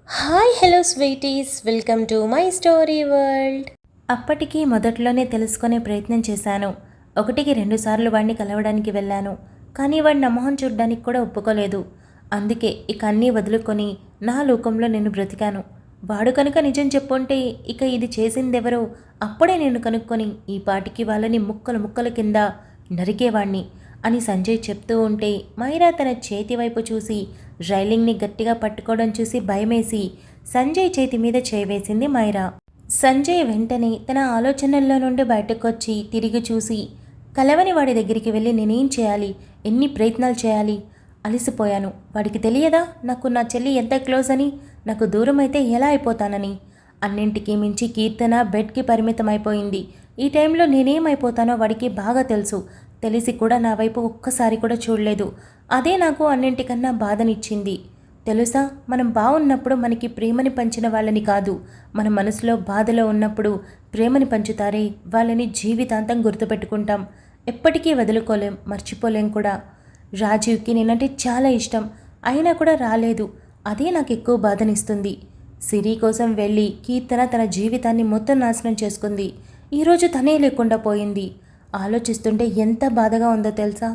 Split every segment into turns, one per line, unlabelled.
Hi hello sweeties welcome to my story world. అప్పటికి మొదట్లోనే తెలుసుకునే ప్రయత్నం చేశాను. ఒకటికి రెండుసార్లు వాడిని కలవడానికి వెళ్ళాను. కానీ వాడి నా మొహం చూడ్డానికి కూడా ఒప్పుకోలేదు. అందుకే ఇక అన్నీ వదులుకొని నా లోకంలో నేను బ్రతికాను. వాడు కనుక నిజం చెప్పుంటే ఇక ఇది చేసిందెవరో అప్పుడే నేను కనుక్కొని ఈ పాటికి వాళ్ళని ముక్కలు ముక్కల కింద నరికేవాణ్ణి అని సంజయ్ చెప్తూ ఉంటే మైరా తన చేతి వైపు చూసి రైలింగ్ని గట్టిగా పట్టుకోవడం చూసి భయమేసి సంజయ్ చేతి మీద చేవేసింది మైరా. సంజయ్ వెంటనే తన ఆలోచనల్లో నుండి బయటకొచ్చి తిరిగి చూసి కలవని వాడి దగ్గరికి వెళ్ళి నేనేం చేయాలి, ఎన్ని ప్రయత్నాలు చేయాలి, అలసిపోయాను. వాడికి తెలియదా నాకు నా చెల్లి ఎంత క్లోజ్ అని, నాకు దూరం అయితే ఎలా అయిపోతానని. అన్నింటికీ మించి కీర్తన బెడ్కి పరిమితమైపోయింది. ఈ టైంలో నేనేమైపోతానో వాడికి బాగా తెలుసు. తెలిసి కూడా నా వైపు ఒక్కసారి కూడా చూడలేదు. అదే నాకు అన్నింటికన్నా బాధనిచ్చింది. తెలుసా, మనం బాగున్నప్పుడు మనకి ప్రేమని పంచిన వాళ్ళని కాదు, మన మనసులో బాధలో ఉన్నప్పుడు ప్రేమని పంచుతారే వాళ్ళని జీవితాంతం గుర్తుపెట్టుకుంటాం. ఎప్పటికీ వదులుకోలేం, మర్చిపోలేం కూడా. రాజీవ్కి నేనంటే చాలా ఇష్టం, అయినా కూడా రాలేదు. అదే నాకు ఎక్కువ బాధనిస్తుంది. సిరి కోసం వెళ్ళి కీర్తన తన జీవితాన్ని మొత్తం నాశనం చేసుకుంది. ఈరోజు తనే లేకుండా పోయింది. ఆలోచిస్తుంటే ఎంత బాధగా ఉందో తెలుసా.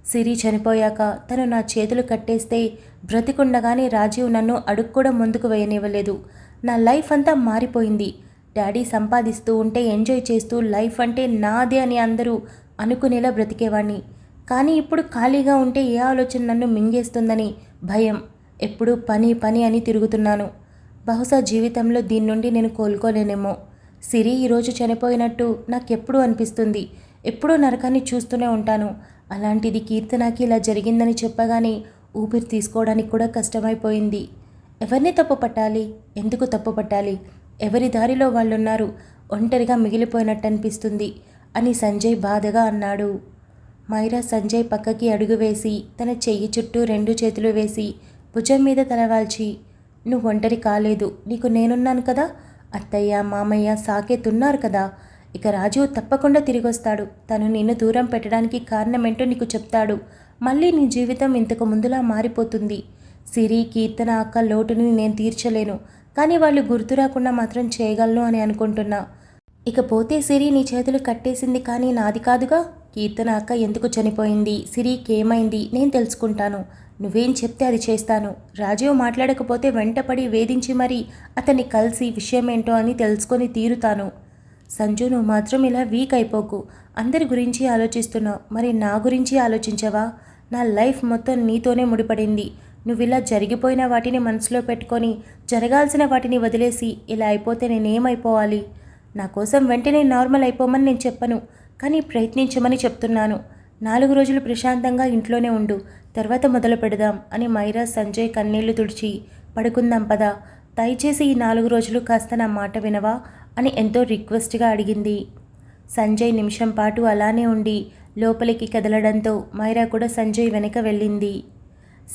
సిరి చనిపోయాక తను నా చేతులు కట్టేస్తే బ్రతికుండగానే రాజీవ్ నన్ను అడుగు కూడా ముందుకు వేయనివ్వలేదు. నా లైఫ్ అంతా మారిపోయింది. డాడీ సంపాదిస్తూ ఉంటే ఎంజాయ్ చేస్తూ లైఫ్ అంటే నాదే అని అందరూ అనుకునేలా బ్రతికేవాణ్ణి. కానీ ఇప్పుడు ఖాళీగా ఉంటే ఏ ఆలోచన నన్ను మింగేస్తుందని భయం. ఎప్పుడూ పని పని అని తిరుగుతున్నాను. బహుశా జీవితంలో దీని నుండి నేను కోలుకోలేనేమో. సిరి ఈరోజు చనిపోయినట్టు నాకెప్పుడూ అనిపిస్తుంది. ఎప్పుడూ నరకాన్ని చూస్తూనే ఉంటాను. అలాంటిది కీర్తనకి ఇలా జరిగిందని చెప్పగానే ఊపిరి తీసుకోవడానికి కూడా కష్టమైపోయింది. ఎవరిని తప్పు పట్టాలి, ఎందుకు తప్పు పట్టాలి, ఎవరి దారిలో వాళ్ళున్నారు, ఒంటరిగా మిగిలిపోయినట్టు అనిపిస్తుంది అని సంజయ్ బాధగా అన్నాడు. మైరా సంజయ్ పక్కకి అడుగు వేసి తన చెయ్యి చుట్టూ రెండు చేతులు వేసి భుజం మీద తలవాల్చి, నువ్వు ఒంటరి కాలేదు, నీకు నేనున్నాను కదా, అత్తయ్య మామయ్య సాకేత్ ఉన్నారు కదా, ఇక రాజు తప్పకుండా తిరిగొస్తాడు. తను నిన్ను దూరం పెట్టడానికి కారణమేంటో నీకు చెప్తాడు. మళ్ళీ నీ జీవితం ఇంతకు ముందులా మారిపోతుంది. సిరి కీర్తన అక్క లోటుని నేను తీర్చలేను, కానీ వాళ్ళు గుర్తు రాకుండా మాత్రం చేయగలను అని అనుకుంటున్నా. ఇకపోతే సిరి నీ చేతులు కట్టేసింది కానీ నాది కాదుగా. కీర్తన అక్క ఎందుకు చనిపోయింది, సిరికి ఏమైంది నేను తెలుసుకుంటాను. నువ్వేం చెప్తే అది చేస్తాను. రాజీవ్ మాట్లాడకపోతే వెంటపడి వేధించి మరీ అతన్ని కలిసి విషయమేంటో అని తెలుసుకొని తీరుతాను. సంజు, నువ్వు మాత్రం ఇలా వీక్ అయిపోకు. అందరి గురించి ఆలోచిస్తున్నావు, మరి నా గురించి ఆలోచించవా? నా లైఫ్ మొత్తం నీతోనే ముడిపడింది. నువ్వు ఇలా జరిగిపోయిన వాటిని మనసులో పెట్టుకొని జరగాల్సిన వాటిని వదిలేసి ఇలా అయిపోతే నేనేమైపోవాలి? నా కోసం వెంటనే నార్మల్ అయిపోమని నేను చెప్పను, కానీ ప్రయత్నించమని చెప్తున్నాను. 4 రోజులు ప్రశాంతంగా ఇంట్లోనే ఉండు, తర్వాత మొదలు పెడదాం అని మైరా సంజయ్ కన్నీళ్లు తుడిచి, పడుకుందాం పదా, దయచేసి ఈ 4 రోజులు కాస్త నా మాట వినవా అని ఎంతో రిక్వెస్ట్గా అడిగింది. సంజయ్ నిమిషం పాటు అలానే ఉండి లోపలికి కదలడంతో మైరా కూడా సంజయ్ వెనక వెళ్ళింది.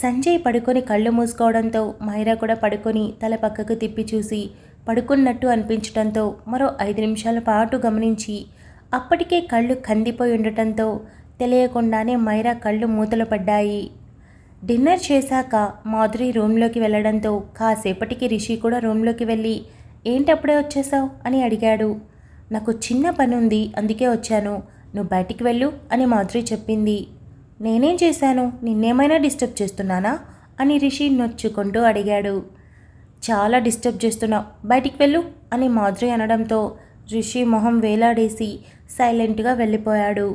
సంజయ్ పడుకొని కళ్ళు మూసుకోవడంతో మైరా కూడా పడుకొని తల పక్కకు తిప్పి చూసి పడుకున్నట్టు అనిపించడంతో మరో 5 నిమిషాల పాటు గమనించి అప్పటికే కళ్ళు కందిపోయి ఉండటంతో తెలియకుండానే మైరా కళ్ళు మూతలు పడ్డాయి. డిన్నర్ చేశాక మాధురి రూమ్లోకి వెళ్ళడంతో కాసేపటికి రిషి కూడా రూమ్లోకి వెళ్ళి, ఏంటప్పుడే వచ్చేసావు అని అడిగాడు. నాకు చిన్న పని ఉంది, అందుకే వచ్చాను, నువ్వు బయటికి వెళ్ళు అని మాధురి చెప్పింది. నేనేం చేశాను, నిన్నేమైనా డిస్టర్బ్ చేస్తున్నానా అని రిషి నొచ్చుకుంటూ అడిగాడు. చాలా డిస్టర్బ్ చేస్తున్నావు, బయటికి వెళ్ళు అని మాధురి అనడంతో రిషి మొహం వేలాడేసి సైలెంట్గా వెళ్ళిపోయాడు.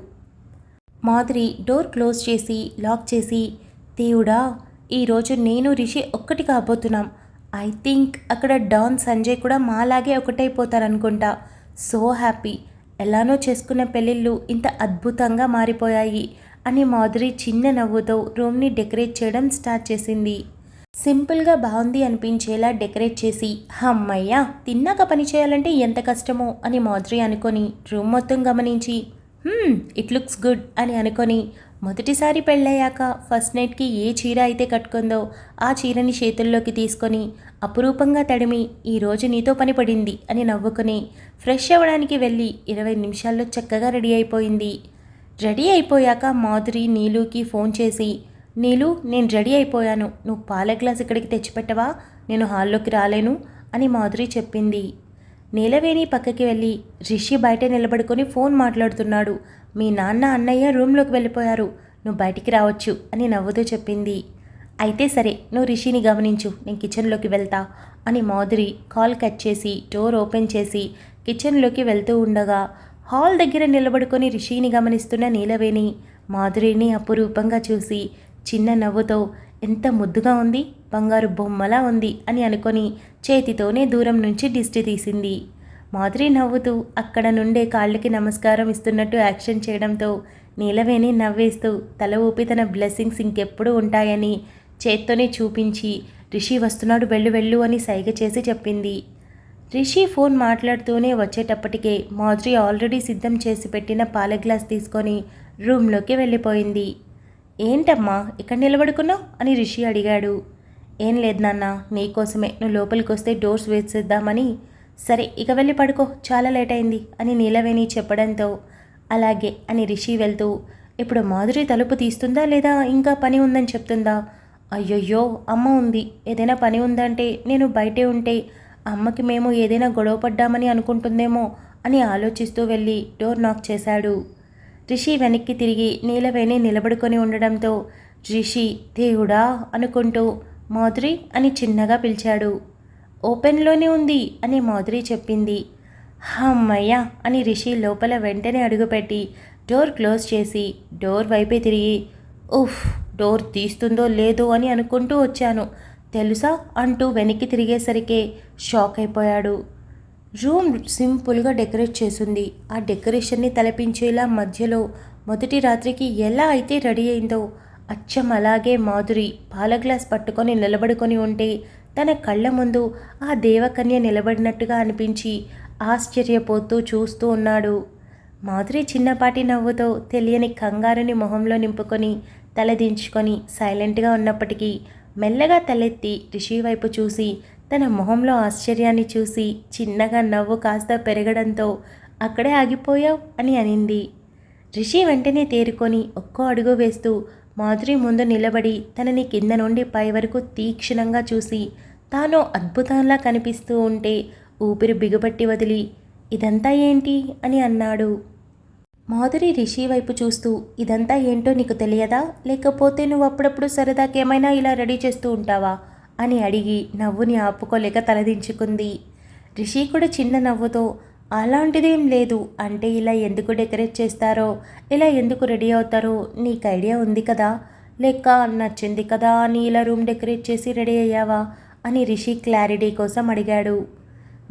మాధురి డోర్ క్లోజ్ చేసి లాక్ చేసి, దేవుడా, ఈరోజు నేను రిషి ఒక్కటి కాబోతున్నాం. ఐ థింక్ అక్కడ డాన్ సంజయ్ కూడా మాలాగే ఒకటైపోతారనుకుంటా. సో హ్యాపీ, ఎలానో చేసుకున్న పెళ్ళిళ్ళు ఇంత అద్భుతంగా మారిపోయాయి అని మాధురి చిన్న నవ్వుతో రూమ్ని డెకరేట్ చేయడం స్టార్ట్ చేసింది. సింపుల్గా బాగుంది అనిపించేలా డెకరేట్ చేసి, అమ్మయ్య, తిన్నాక పని చేయాలంటే ఎంత కష్టమో అని మాధురి అనుకొని రూమ్ మొత్తం గమనించి, ఇట్ లుక్స్ గుడ్ అని అనుకొని మొదటిసారి పెళ్ళయ్యాక ఫస్ట్ నైట్కి ఏ చీర అయితే కట్టుకుందో ఆ చీరని చేతుల్లోకి తీసుకొని అపురూపంగా తడిమి, ఈరోజు నీతో పని పడింది అని నవ్వుకొని ఫ్రెష్ అవ్వడానికి వెళ్ళి 20 నిమిషాల్లో చక్కగా రెడీ అయిపోయింది. రెడీ అయిపోయాక మాధురి నీలుకి ఫోన్ చేసి, నీలు, నేను రెడీ అయిపోయాను, నువ్వు పాల గ్లాస్ ఇక్కడికి తెచ్చిపెట్టవా, నేను హాల్లోకి రాలేను అని మాధురి చెప్పింది. నీలవేణి పక్కకి వెళ్ళి రిషి బయట నిలబడుకొని ఫోన్ మాట్లాడుతున్నాడు. మీ నాన్న అన్నయ్య రూమ్లోకి వెళ్ళిపోయారు. నువ్వు బయటికి రావచ్చు అని నవ్వుతూ చెప్పింది. అయితే సరే, నువ్వు రిషిని గమనించు, నేను కిచెన్లోకి వెళ్తా అని మాధురి కాల్ కట్ చేసి డోర్ ఓపెన్ చేసి కిచెన్లోకి వెళ్తూ ఉండగా హాల్ దగ్గర నిలబడుకొని రిషిని గమనిస్తున్న నీలవేణి మాధురిని అపురూపంగా చూసి చిన్న నవ్వుతో ఎంత ముద్దుగా ఉంది, బంగారు బొమ్మలా ఉంది అని అనుకొని చేతితోనే దూరం నుంచి దిష్టి తీసింది. మాధురి నవ్వుతూ అక్కడ నుండే కాళ్ళకి నమస్కారం ఇస్తున్నట్టు యాక్షన్ చేయడంతో నీలవేణి నవ్వేస్తూ తల ఊపి తన బ్లెస్సింగ్స్ ఇంకెప్పుడు ఉంటాయని చేత్తోనే చూపించి రిషి వస్తున్నాడు, వెళ్ళు వెళ్ళు అని సైగ చేసి చెప్పింది. రిషి ఫోన్ మాట్లాడుతూనే వచ్చేటప్పటికే మాధురి ఆల్రెడీ సిద్ధం చేసి పెట్టిన పాల గ్లాస్ తీసుకొని రూమ్లోకి వెళ్ళిపోయింది. ఏంటమ్మా ఇక్కడ నిలబడుకున్నావు అని రిషి అడిగాడు. ఏం లేదు నాన్న, నీకోసమే, నువ్వు లోపలికి వస్తే డోర్స్ వేసేద్దామని. సరే ఇక వెళ్ళి పడుకో, చాలా లేట్ అయింది అని నీలవేణి చెప్పడంతో అలాగే అని రిషి వెళ్తూ ఇప్పుడు మాధురి తలుపు తీస్తుందా లేదా ఇంకా పని ఉందని చెప్తుందా? అయ్యయ్యో, అమ్మ ఉంది, ఏదైనా పని ఉందంటే నేను బయటే ఉంటే అమ్మకి మేము ఏదైనా గొడవ పడ్డామని అనుకుంటుందేమో అని ఆలోచిస్తూ వెళ్ళి డోర్ నాక్ చేశాడు. రిషి వెనక్కి తిరిగి నీలవేణి నిలబడుకొని ఉండడంతో రిషి దేవుడా అనుకుంటూ మాధురి అని చిన్నగా పిలిచాడు. ఓపెన్లోనే ఉంది అని మాధురి చెప్పింది. అమ్మయ్య అని రిషి లోపల వెంటనే అడుగుపెట్టి డోర్ క్లోజ్ చేసి డోర్ వైపే తిరిగి ఉఫ్, డోర్ తీస్తుందో లేదో అని అనుకుంటూ వచ్చాను తెలుసా అంటూ వెనక్కి తిరిగేసరికే షాక్ అయిపోయాడు. రూమ్ సింపుల్గా డెకరేట్ చేసింది. ఆ డెకరేషన్ని తలపించేలా మధ్యలో మొదటి రాత్రికి ఎలా అయితే రెడీ అయిందో అచ్చం అలాగే మాధురి పాల గ్లాస్ పట్టుకొని నిలబడుకొని ఉంటే తన కళ్ళ ముందు ఆ దేవకన్య నిలబడినట్టుగా అనిపించి ఆశ్చర్యపోతూ చూస్తూ ఉన్నాడు. మాధురి చిన్నపాటి నవ్వుతో తెలియని కంగారుని మొహంలో నింపుకొని తలదించుకొని సైలెంట్గా ఉన్నప్పటికీ మెల్లగా తలెత్తి రిషి వైపు చూసి తన మొహంలో ఆశ్చర్యాన్ని చూసి చిన్నగా నవ్వు కాస్త పెరగడంతో అక్కడే ఆగిపోయావు అని అనింది. రిషి వెంటనే తేరుకొని ఒక్కో అడుగు వేస్తూ మాధురి ముందు నిలబడి తనని కింద నుండి పై వరకు తీక్షణంగా చూసి తాను అద్భుతంలా కనిపిస్తూ ఉంటే ఊపిరి బిగుబట్టి వదిలి ఇదంతా ఏంటి అని అన్నాడు. మాధురి రిషి వైపు చూస్తూ ఇదంతా ఏంటో నీకు తెలియదా, లేకపోతే నువ్వు అప్పుడప్పుడు సరదాకేమైనా ఇలా రెడీ చేస్తూ ఉంటావా అని అడిగి నవ్వుని ఆపుకోలేక తలదించుకుంది. రిషి కూడా చిన్న నవ్వుతో అలాంటిదేం లేదు, అంటే ఇలా ఎందుకు డెకరేట్ చేస్తారో, ఇలా ఎందుకు రెడీ అవుతారో నీకు ఐడియా ఉంది కదా, లేక నచ్చింది కదా అని ఇలా రూమ్ డెకరేట్ చేసి రెడీ అయ్యావా అని రిషి క్లారిటీ కోసం అడిగాడు.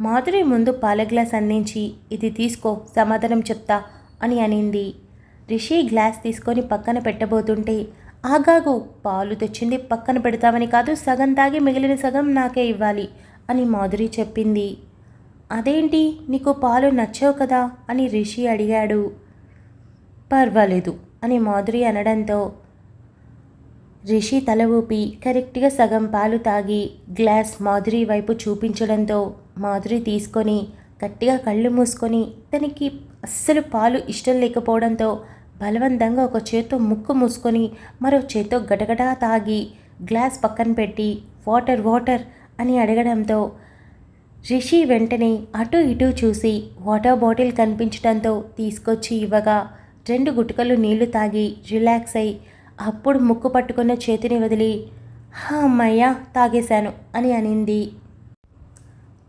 మాధురి ముందు పాల గ్లాస్ అందించి ఇది తీసుకో, సమాధానం చెప్తా అని అనింది. రిషి గ్లాస్ తీసుకొని పక్కన పెట్టబోతుంటే ఆగాగు, పాలు తెచ్చింది పక్కన పెడతామని కాదు, సగం తాగి మిగిలిన సగం నాకే ఇవ్వాలి అని మాధురి చెప్పింది. అదేంటి, నీకు పాలు నచ్చవు కదా అని రిషి అడిగాడు. పర్వాలేదు అని మాధురి అనడంతో రిషి తల ఊపి కరెక్ట్గా సగం పాలు తాగి గ్లాస్ మాధురి వైపు చూపించడంతో మాధురి తీసుకొని గట్టిగా కళ్ళు మూసుకొని తనకి అస్సలు పాలు ఇష్టం లేకపోవడంతో బలవంతంగా ఒక చేత్తో ముక్కు మూసుకొని మరో చేత్తో గటగటా తాగి గ్లాస్ పక్కన పెట్టి వాటర్ వాటర్ అని అడగడంతో రిషి వెంటనే అటు ఇటు చూసి వాటర్ బాటిల్ కనిపించడంతో తీసుకొచ్చి ఇవ్వగా 2 గుటకలు నీళ్లు తాగి రిలాక్స్ అయి అప్పుడు ముక్కు పట్టుకున్న చేతిని వదిలి అమ్మయ్య తాగేశాను అని అనింది.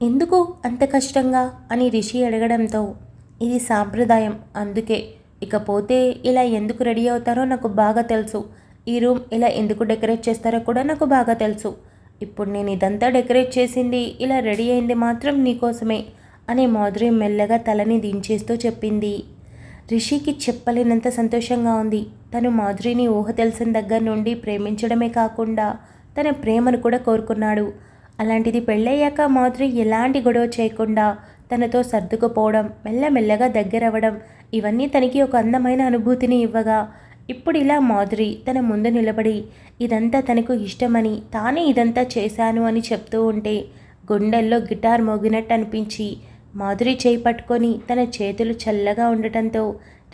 ఎందుకు అంత కష్టంగా అని రిషి అడగడంతో ఇది సాంప్రదాయం, అందుకే, ఇకపోతే ఇలా ఎందుకు రెడీ అవుతారో నాకు బాగా తెలుసు, ఈ రూమ్ ఇలా ఎందుకు డెకరేట్ చేస్తారో కూడా నాకు బాగా తెలుసు. ఇప్పుడు నేను ఇదంతా డెకరేట్ చేసింది, ఇలా రెడీ అయింది మాత్రం నీకోసమే అని మాధురి మెల్లగా తలని దించేస్తూ చెప్పింది. రిషికి చెప్పలేనంత సంతోషంగా ఉంది. తను మాధురిని ఊహ తెలిసిన దగ్గర నుండి ప్రేమించడమే కాకుండా తన ప్రేమను కూడా కోరుకున్నాడు. అలాంటిది పెళ్ళయ్యాక మాధురి ఎలాంటి గొడవ చేయకుండా తనతో సర్దుకుపోవడం, మెల్లమెల్లగా దగ్గరవ్వడం, ఇవన్నీ తనకి ఒక అందమైన అనుభూతిని ఇవ్వగా ఇప్పుడు ఇలా మాధురి తన ముందు నిలబడి ఇదంతా తనకు ఇష్టమని తానే ఇదంతా చేశాను అని చెప్తూ ఉంటే గుండెల్లో గిటార్ మోగినట్టు అనిపించి మాధురి చేయి పట్టుకొని తన చేతులు చల్లగా ఉండటంతో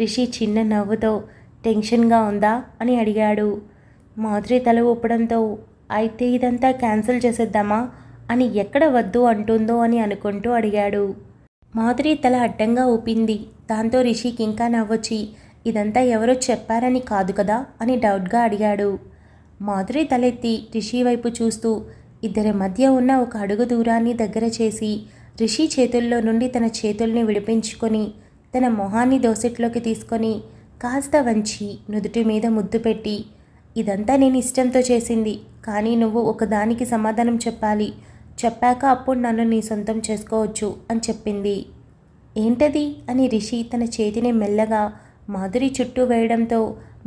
రిషి చిన్న నవ్వుతో టెన్షన్గా ఉందా అని అడిగాడు. మాధురి తల ఊపడంతో అయితే ఇదంతా క్యాన్సిల్ చేసేద్దామా అని ఎక్కడ వద్దు అంటుందో అని అనుకుంటూ అడిగాడు. మాధురి తల అడ్డంగా ఊపింది. దాంతో రిషికి ఇంకా నవ్వొచ్చి ఇదంతా ఎవరో చెప్పారని కాదు కదా అని డౌట్గా అడిగాడు. మాధురి తలెత్తి రిషి వైపు చూస్తూ ఇద్దరి మధ్య ఉన్న ఒక అడుగు దూరాన్ని దగ్గర చేసి రిషి చేతుల్లో నుండి తన చేతుల్ని విడిపించుకొని తన మొహాన్ని దోసెట్లోకి తీసుకొని కాస్త వంచి నుదుటి మీద ముద్దు పెట్టి ఇదంతా నేను ఇష్టంతో చేసింది, కానీ నువ్వు ఒకదానికి సమాధానం చెప్పాలి, చెప్పాక అప్పుడు నన్ను నీ సొంతం చేసుకోవచ్చు అని చెప్పింది. ఏంటది అని రిషి తన చేతిని మెల్లగా మాధురి చుట్టూ వేయడంతో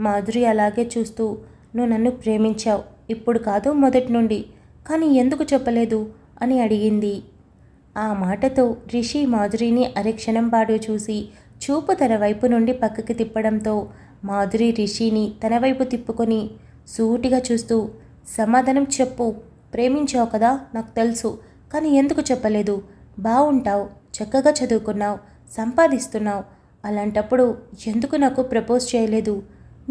మాధురి అలాగే చూస్తూ నువ్వు నన్ను ప్రేమించావు, ఇప్పుడు కాదు మొదటి నుండి, కానీ ఎందుకు చెప్పలేదు అని అడిగింది. ఆ మాటతో రిషి మాధురిని అరక్షణం పాటు చూసి చూపు తన వైపు నుండి పక్కకి తిప్పడంతో మాధురి రిషిని తన వైపు తిప్పుకొని సూటిగా చూస్తూ సమాధానం చెప్పు, ప్రేమించావు కదా నాకు తెలుసు, కానీ ఎందుకు చెప్పలేదు, బాగుంటావు, చక్కగా చదువుకున్నావు, సంపాదిస్తున్నావు, అలాంటప్పుడు ఎందుకు నాకు ప్రపోజ్ చేయలేదు,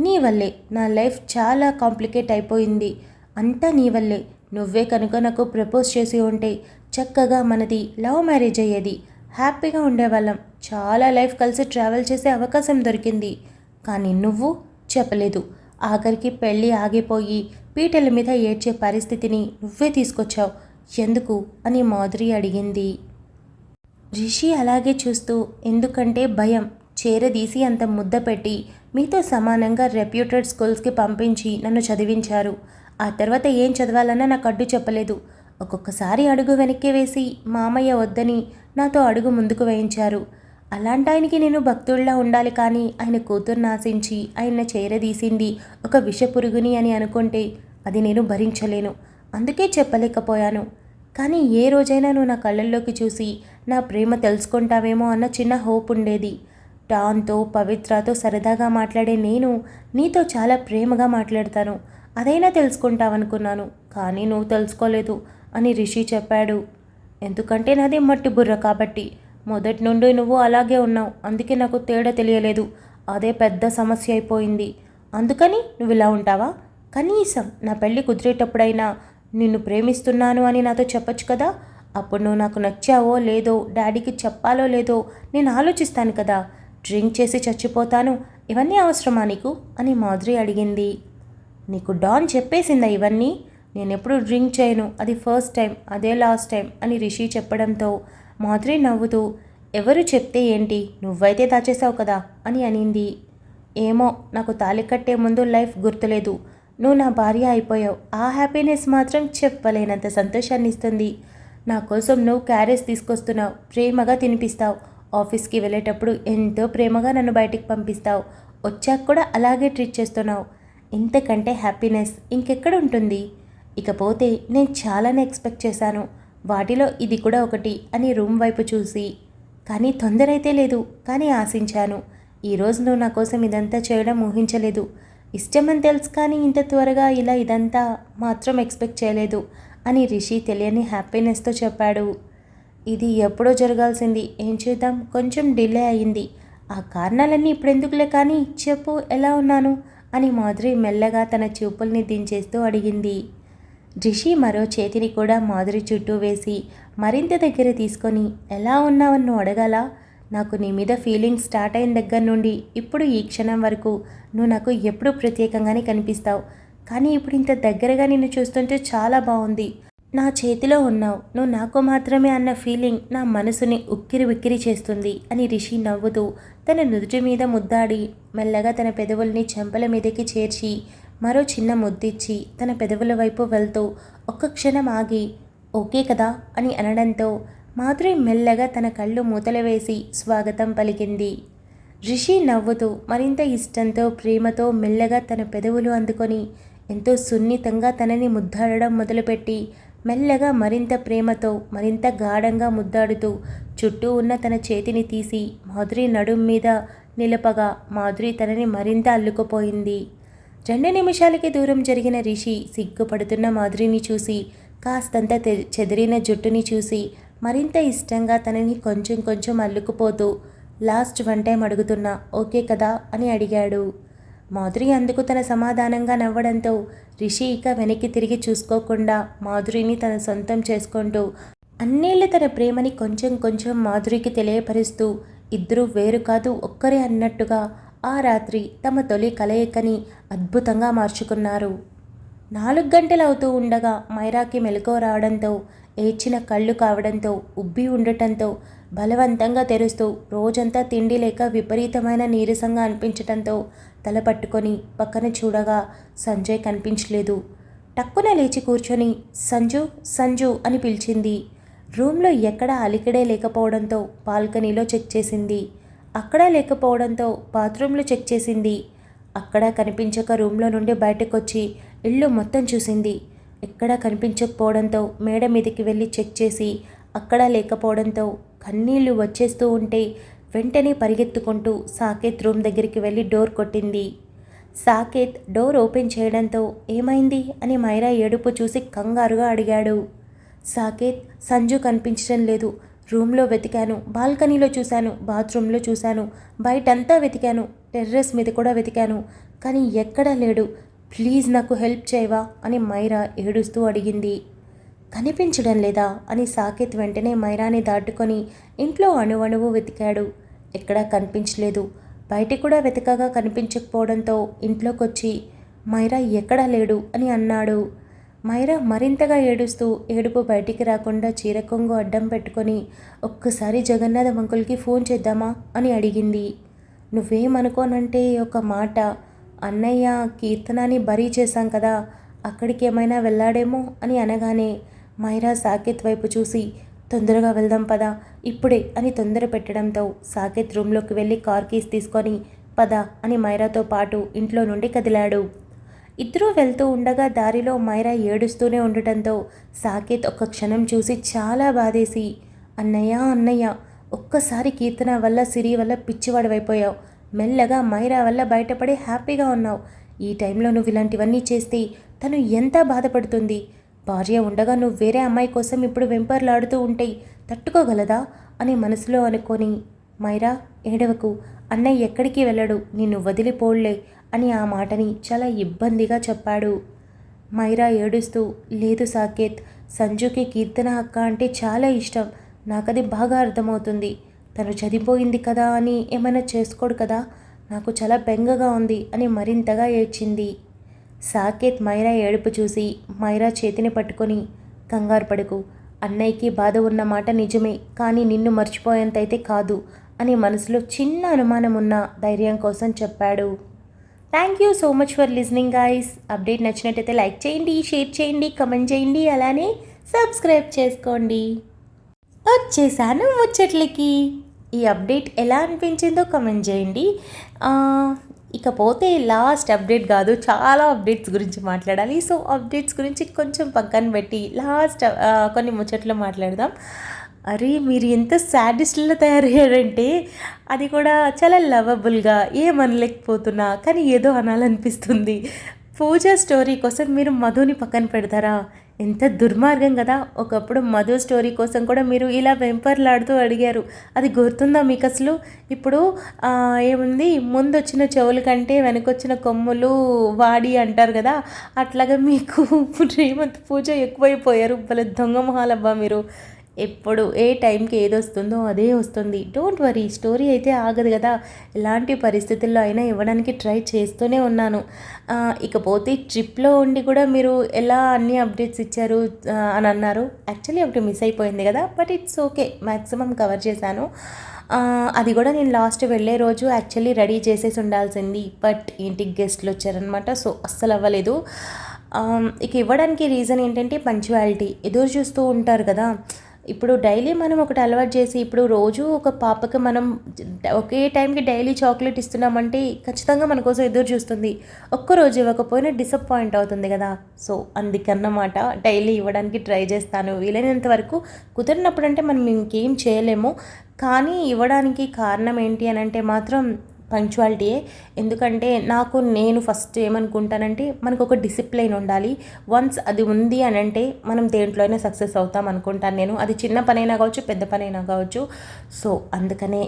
నీ వల్లే నా లైఫ్ చాలా కాంప్లికేట్ అయిపోయింది, అంతా నీ వల్లే, నువ్వే కనుక నాకు ప్రపోజ్ చేసి ఉంటే చక్కగా మనది లవ్ మ్యారేజ్ అయ్యేది, హ్యాపీగా ఉండేవాళ్ళం, చాలా లైఫ్ కలిసి ట్రావెల్ చేసే అవకాశం దొరికింది, కానీ నువ్వు చెప్పలేదు, ఆఖరికి పెళ్ళి ఆగిపోయి పీటల మీద ఏడ్చే పరిస్థితిని నువ్వే తీసుకొచ్చావు, ఎందుకు అని మాధురి అడిగింది. రిషి అలాగే చూస్తూ ఎందుకంటే భయం, చేరదీసి అంత ముద్ద పెట్టి మీతో సమానంగా రెప్యూటెడ్ స్కూల్స్కి పంపించి నన్ను చదివించారు, ఆ తర్వాత ఏం చదవాలన్నా నాకు అడ్డు చెప్పలేదు, ఒక్కొక్కసారి అడుగు వెనక్కి వేసి మామయ్య వద్దని నాతో అడుగు ముందుకు వేయించారు, అలాంటి ఆయనకి నేను భక్తుల్లా ఉండాలి, కానీ ఆయన కూతుర్ని ఆశించి ఆయన చేరదీసింది ఒక విషపురుగుని అని అనుకుంటే అది నేను భరించలేను, అందుకే చెప్పలేకపోయాను, కానీ ఏ రోజైనా నువ్వు నా కళ్ళల్లోకి చూసి నా ప్రేమ తెలుసుకుంటావేమో అన్న చిన్న హోప్ ఉండేది, డాన్తో పవిత్రతో సరదాగా మాట్లాడే నేను నీతో చాలా ప్రేమగా మాట్లాడతాను, అదైనా తెలుసుకుంటావనుకున్నాను, కానీ నువ్వు తెలుసుకోలేదు అని రిషి చెప్పాడు. ఎందుకంటే నాది మట్టి బుర్ర కాబట్టి, మొదటి నుండి నువ్వు అలాగే ఉన్నావు, అందుకే నాకు తేడా తెలియలేదు, అదే పెద్ద సమస్య అయిపోయింది, అందుకని నువ్వు ఇలా ఉంటావా, కనీసం నా పెళ్ళి కుదిరేటప్పుడైనా నిన్ను ప్రేమిస్తున్నాను అని నాతో చెప్పొచ్చు కదా, అప్పుడు నువ్వు నాకు నచ్చావో లేదో డాడీకి చెప్పాలో లేదో నేను ఆలోచిస్తాను కదా, డ్రింక్ చేసి చచ్చిపోతాను, ఇవన్నీ అవసరమా నీకు అని మాధురి అడిగింది. నీకు డాన్ చెప్పేసిందా ఇవన్నీ, నేనెప్పుడు డ్రింక్ చేయను, అది ఫస్ట్ టైం, అదే లాస్ట్ టైం అని రిషి చెప్పడంతో మాధురి నవ్వుతూ ఎవరు చెప్తే ఏంటి, నువ్వైతే దాచేసావు కదా అని అనింది. ఏమో నాకు తాళి కట్టే ముందు లైఫ్ గుర్తులేదు, నువ్వు నా భార్య అయిపోయావు, ఆ హ్యాపీనెస్ మాత్రం చెప్పలేనంత సంతోషాన్ని ఇస్తుంది, నా కోసం నువ్వు క్యారేజ్ తీసుకొస్తున్నావు, ప్రేమగా తినిపిస్తావు, ఆఫీస్కి వెళ్ళేటప్పుడు ఎంతో ప్రేమగా నన్ను బయటికి పంపిస్తావు, వచ్చాక కూడా అలాగే ట్రీట్ చేస్తున్నావు, ఇంతకంటే హ్యాపీనెస్ ఇంకెక్కడ ఉంటుంది, ఇకపోతే నేను చాలానే ఎక్స్పెక్ట్ చేశాను, వాటిలో ఇది కూడా ఒకటి అని రూమ్ వైపు చూసి, కానీ తొందర అయితే లేదు, కానీ ఆశించాను, ఈరోజు నువ్వు నా కోసం ఇదంతా చేయడం ఊహించలేదు, ఇష్టమని తెలుసు కానీ ఇంత త్వరగా ఇలా ఇదంతా మాత్రం ఎక్స్పెక్ట్ చేయలేదు అని రిషి తెలియని హ్యాపీనెస్తో చెప్పాడు. ఇది ఎప్పుడో జరగాల్సింది, ఏం చేద్దాం, కొంచెం డిలే అయింది, ఆ కారణాలన్నీ ఇప్పుడెందుకులే, కానీ చెప్పు ఎలా ఉన్నాను అని మాధురి మెల్లగా తన చూపుల్ని దించేస్తూ అడిగింది. రిషి మరో చేతిని కూడా మాధురి చుట్టూ వేసి మరింత దగ్గర తీసుకొని ఎలా ఉన్నావని నువ్వు అడగాలా, నాకు నీ మీద ఫీలింగ్ స్టార్ట్ అయిన దగ్గర నుండి ఇప్పుడు ఈ క్షణం వరకు నువ్వు నాకు ఎప్పుడూ ప్రత్యేకంగానే కనిపిస్తావు, కానీ ఇప్పుడు ఇంత దగ్గరగా నిన్ను చూస్తుంటే చాలా బాగుంది, నా చేతిలో ఉన్నావు, నువ్వు నాకు మాత్రమే అన్న ఫీలింగ్ నా మనసుని ఉక్కిరి విక్కిరి చేస్తుంది అని రిషి నవ్వుతూ తన నుదుటి మీద ముద్దాడి మెల్లగా తన పెదవుల్ని చెంపల మీదకి చేర్చి మరో చిన్న ముద్దిచ్చి తన పెదవుల వైపు వెళ్తూ ఒక్క క్షణం ఆగి ఓకే కదా అని అనడంతో మాధురి మెల్లగా తన కళ్ళు మూతలు వేసి స్వాగతం పలికింది. రిషి నవ్వుతూ మరింత ఇష్టంతో ప్రేమతో మెల్లగా తన పెదవులు అందుకొని ఎంతో సున్నితంగా తనని ముద్దాడడం మొదలుపెట్టి మెల్లగా మరింత ప్రేమతో మరింత గాఢంగా ముద్దాడుతూ చుట్టూ ఉన్న తన చేతిని తీసి మాధురి నడుం మీద నిలపగా మాధురి తనని మరింత అల్లుకుపోయింది. 2 నిమిషాలకి దూరం జరిగిన రిషి సిగ్గుపడుతున్న మాధురిని చూసి కాస్తంత చెదిరిన జుట్టుని చూసి మరింత ఇష్టంగా తనని కొంచెం కొంచెం అల్లుకుపోతూ లాస్ట్ 1 టైం అడుగుతున్నా ఓకే కదా అని అడిగాడు. మాధురి అందుకు తన సమాధానంగా నవ్వడంతో రిషి ఇక వెనక్కి తిరిగి చూసుకోకుండా మాధురిని తన సొంతం చేసుకుంటూ అన్నేళ్ళు తన ప్రేమని కొంచెం కొంచెం మాధురికి తెలియపరుస్తూ ఇద్దరూ వేరు కాదు ఒక్కరే అన్నట్టుగా ఆ రాత్రి తమ తొలి కలయికని అద్భుతంగా మార్చుకున్నారు. 4 గంటలవుతూ ఉండగా మైరాకి మెలకువ రావడంతో ఏడ్చిన కళ్ళు కావడంతో ఉబ్బి ఉండటంతో బలవంతంగా తెరుస్తూ రోజంతా తిండి లేక విపరీతమైన నీరసంగా అనిపించటంతో తల పట్టుకొని పక్కన చూడగా సంజయ్ కనిపించలేదు. టక్కున లేచి కూర్చొని సంజు సంజు అని పిలిచింది. రూమ్లో ఎక్కడా అలికిడే లేకపోవడంతో బాల్కనీలో చెక్ చేసింది. అక్కడా లేకపోవడంతో బాత్రూంలో చెక్ చేసింది. అక్కడ కనిపించక రూమ్లో నుండి బయటకొచ్చి ఇల్లు మొత్తం చూసింది. ఎక్కడా కనిపించకపోవడంతో మేడ మీదకి వెళ్ళి చెక్ చేసి అక్కడా లేకపోవడంతో కన్నీళ్లు వచ్చేస్తూ ఉంటే వెంటనే పరిగెత్తుకుంటూ సాకేత్ రూమ్ దగ్గరికి వెళ్ళి డోర్ కొట్టింది. సాకేత్ డోర్ ఓపెన్ చేయడంతో ఏమైంది అని మైరా ఏడుపు చూసి కంగారుగా అడిగాడు. సాకేత్ సంజు కనిపించడం లేదు. రూమ్లో వెతికాను, బాల్కనీలో చూశాను, బాత్రూంలో చూశాను, బయటంతా వెతికాను, టెర్రస్ మీద కూడా వెతికాను, కానీ ఎక్కడా లేడు. ప్లీజ్ నాకు హెల్ప్ చేయవా అని మైరా ఏడుస్తూ అడిగింది. కనిపించడం లేదా అని సాకేత్ వెంటనే మైరాని దాటుకొని ఇంట్లో అణువణువు వెతికాడు. ఎక్కడా కనిపించలేదు. బయట కూడా వెతకగా కనిపించకపోవడంతో ఇంట్లోకొచ్చి మైరా ఎక్కడా లేడు అని అన్నాడు. మైరా మరింతగా ఏడుస్తూ ఏడుపు బయటికి రాకుండా చీర కొంగు అడ్డం పెట్టుకొని ఒక్కసారి జగన్నాథం అంకుల్కి ఫోన్ చేద్దామా అని అడిగింది. నువ్వేమనుకోనంటే ఒక మాట, అన్నయ్య కీర్తనాన్ని బరీ చేశాం కదా, అక్కడికి ఏమైనా వెళ్ళాడేమో అని అనగానే మైరా సాకేత్ వైపు చూసి తొందరగా వెళ్దాం పదా ఇప్పుడే అని తొందర పెట్టడంతో సాకేత్ రూమ్లోకి వెళ్ళి కార్ కీస్ తీసుకొని పద అని మైరాతో పాటు ఇంట్లో నుండి కదిలాడు. ఇద్దరూ వెళ్తూ ఉండగా దారిలో మైరా ఏడుస్తూనే ఉండటంతో సాకేత్ ఒక్క క్షణం చూసి చాలా బాధేసి అన్నయ్య అన్నయ్య ఒక్కసారి కీర్తన వల్ల సిరి వల్ల పిచ్చివాడివైపోయావు. మెల్లగా మైరా వల్ల బయటపడి హ్యాపీగా ఉన్నావు. ఈ టైంలో నువ్వు ఇలాంటివన్నీ చేస్తే తను ఎంత బాధపడుతుంది. భార్య ఉండగా నువ్వు వేరే అమ్మాయి కోసం ఇప్పుడు వెంపర్లాడుతూ ఉంటాయి తట్టుకోగలదా అని మనసులో అనుకొని మైరా ఏడవకు, అన్నయ్య ఎక్కడికి వెళ్ళడు, నిన్ను వదిలిపోళ్లే అని ఆ మాటని చాలా ఇబ్బందిగా చెప్పాడు. మైరా ఏడుస్తూ లేదు సాకేత్, సంజుకి కీర్తన అక్క అంటే చాలా ఇష్టం, నాకది బాగా అర్థమవుతుంది. తను చనిపోయింది కదా అని ఏమైనా చేసుకోడు కదా, నాకు చాలా బెంగగా ఉంది అని మరింతగా ఏడ్చింది. సాకేత్ మైరా ఏడుపు చూసి మైరా చేతిని పట్టుకొని కంగారు పడుకు, అన్నయ్యకి బాధ ఉన్న మాట నిజమే, కానీ నిన్ను మర్చిపోయేంతైతే కాదు అని మనసులో చిన్న అనుమానం ఉన్న ధైర్యం కోసం చెప్పాడు. Thank you so much for listening guys. Update నచ్చినట్టయితే లైక్ చేయండి, షేర్ చేయండి, కమెంట్ చేయండి, అలానే సబ్స్క్రైబ్ చేసుకోండి. వచ్చేసాను ముచ్చట్లకి. ఈ అప్డేట్ ఎలా అనిపించిందో కమెంట్ చేయండి. ఇకపోతే లాస్ట్ అప్డేట్ కాదు, చాలా అప్డేట్స్ గురించి మాట్లాడాలి. సో అప్డేట్స్ గురించి కొంచెం పక్కన పెట్టి లాస్ట్ కొన్ని ముచ్చట్లు మాట్లాడదాం. అరే మీరు ఎంత సాడిస్ట్లో తయారయ్యారంటే, అది కూడా చాలా లవబుల్గా ఏమనలేకపోతున్నా కానీ ఏదో అనాలనిపిస్తుంది. పూజ స్టోరీ కోసం మీరు మధుని పక్కన పెడతారా? ఎంత దుర్మార్గం కదా. ఒకప్పుడు మధు స్టోరీ కోసం కూడా మీరు ఇలా వెంపర్లాడుతూ అడిగారు. అది గుర్తుందా మీకు అసలు? ఇప్పుడు ఏముంది, ముందు వచ్చిన చెవుల కంటే వెనకొచ్చిన కొమ్ములు వాడి అంటారు కదా, అట్లాగా మీకు రేవంత్ పూజ ఎక్కువైపోయారు. భలే దొంగ మొహాలబ్బా మీరు. ఎప్పుడు ఏ టైంకి ఏది వస్తుందో అదే వస్తుంది. డోంట్ వరీ, స్టోరీ అయితే ఆగదు కదా. ఎలాంటి పరిస్థితుల్లో అయినా ఇవ్వడానికి ట్రై చేస్తూనే ఉన్నాను. ఇకపోతే ట్రిప్లో ఉండి కూడా మీరు ఎలా అన్ని అప్డేట్స్ ఇచ్చారు అని అన్నారు. యాక్చువల్లీ ఒకటి మిస్ అయిపోయింది కదా, but it's okay, maximum cover చేశాను. అది కూడా నేను లాస్ట్ వెళ్ళే రోజు యాక్చువల్లీ రెడీ చేసేసి ఉండాల్సింది, బట్ ఇంటికి గెస్ట్లు వచ్చారనమాట, సో అస్సలు అవ్వలేదు. ఇక ఇవ్వడానికి రీజన్ ఏంటంటే పంచువాలిటీ. ఎదురు చూస్తూ ఉంటారు కదా. ఇప్పుడు డైలీ మనం ఒకటి అలవాటు చేసి ఇప్పుడు రోజు ఒక పాపకి మనం ఒకే టైంకి డైలీ చాక్లెట్ ఇస్తున్నామంటే ఖచ్చితంగా మన కోసం ఎదురు చూస్తుంది. ఒక్కరోజు ఇవ్వకపోయినా డిసప్పాయింట్ అవుతుంది కదా. సో అందుకన్నమాట డైలీ ఇవ్వడానికి ట్రై చేస్తాను వీలైనంత వరకు. కుదిరినప్పుడు అంటే మనం ఇంకేం చేయలేము, కానీ ఇవ్వడానికి కారణం ఏంటి అని అంటే మాత్రం పంక్చువాలిటీయే. ఎందుకంటే నేను ఫస్ట్ ఏమనుకుంటానంటే మనకు ఒక డిసిప్లైన్ ఉండాలి. వన్స్ అది ఉంది అని అంటే మనం దేంట్లో అయినా సక్సెస్ అవుతాం అనుకుంటాను నేను. అది చిన్న పనైనా కావచ్చు, పెద్ద పనైనా కావచ్చు. సో అందుకనే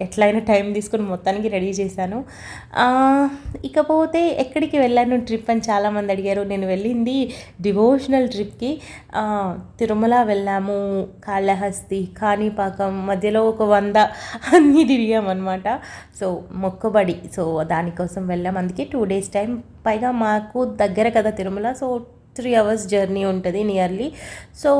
ఎట్లయినా టైం తీసుకొని మొత్తానికి రెడీ చేశాను. ఆ, ఇకపోతే ఎక్కడికి వెళ్ళాను ట్రిప్ అని చాలామంది అడిగారు. నేను వెళ్ళింది డివోషనల్ ట్రిప్కి. తిరుమల వెళ్ళాము, కాళహస్తి, కాణిపాకం, మధ్యలో ఒక 100 అన్నీ తిరిగామన్నమాట. సో మొక్కుబడి, సో దానికోసం వెళ్ళాం. అందుకే 2 డేస్ టైం. పైగా మాకు దగ్గర కదా తిరుమల, సో 3 అవర్స్ జర్నీ ఉంటుంది నియర్లీ. సో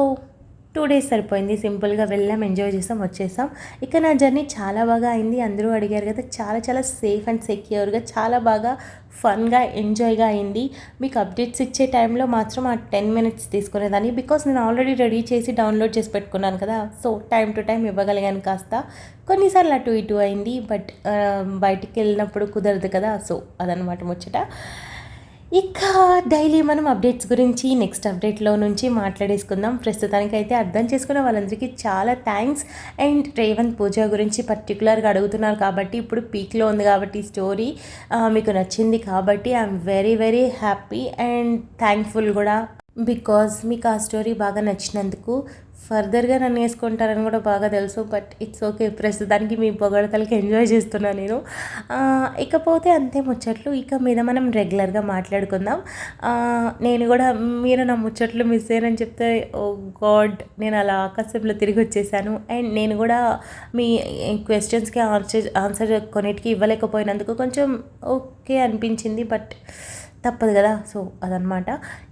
2 డేస్ సరిపోయింది. సింపుల్గా వెళ్ళాం, ఎంజాయ్ చేసాం, వచ్చేసాం. ఇక నా జర్నీ చాలా బాగా అయింది. అందరూ అడిగారు కదా, చాలా చాలా సేఫ్ అండ్ సెక్యూర్గా, చాలా బాగా ఫన్గా, ఎంజాయ్గా అయింది. మీకు అప్డేట్స్ ఇచ్చే టైంలో మాత్రం ఆ 10 మినిట్స్ తీసుకునేదాన్ని, బికాస్ నేను ఆల్రెడీ రెడీ చేసి డౌన్లోడ్ చేసి పెట్టుకున్నాను కదా. సో టైం టు టైం ఇవ్వగలిగాను. కాస్త కొన్నిసార్లు అటు ఇటు అయింది, బట్ బయటికి వెళ్ళినప్పుడు కుదరదు కదా. సో అదనమాట ముచ్చట. ఇక డైలీ మనం అప్డేట్స్ గురించి నెక్స్ట్ అప్డేట్లో నుంచి మాట్లాడేసుకుందాం. ప్రస్తుతానికైతే అర్థం చేసుకున్న వాళ్ళందరికీ చాలా థ్యాంక్స్. అండ్ రేవంత్ పూజ గురించి పర్టికులర్గా అడుగుతున్నారు కాబట్టి, ఇప్పుడు పీక్లో ఉంది కాబట్టి స్టోరీ మీకు నచ్చింది కాబట్టి I'm very very happy and thankful కూడా, బికాజ్ మీకు ఆ స్టోరీ బాగా నచ్చినందుకు. ఫర్దర్గా నన్ను వేసుకుంటారని కూడా బాగా తెలుసు, బట్ ఇట్స్ ఓకే. ప్రస్తుతానికి మీ పొగడతలకి ఎంజాయ్ చేస్తున్నాను నేను. ఇకపోతే అంతే ముచ్చట్లు. ఇక మీద మనం రెగ్యులర్గా మాట్లాడుకుందాం. నేను కూడా మీరు నా ముచ్చట్లు మిస్ అయ్యానని చెప్తే, ఓ గాడ్, నేను అలా ఆకాశంలో తిరిగి వచ్చేసాను. అండ్ నేను కూడా మీ క్వశ్చన్స్కి ఆన్సర్ కొన్నిటికి ఇవ్వలేకపోయినందుకు కొంచెం ఓకే అనిపించింది, బట్ తప్పదు కదా. సో అదనమాట.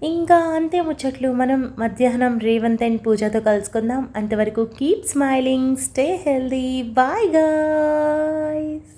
ఇంకా అంతే ముచ్చట్లు. మనం మధ్యాహ్నం రేవంత్ అండ్ పూజతో కలుసుకుందాం. అంతవరకు keep smiling, stay healthy, bye guys.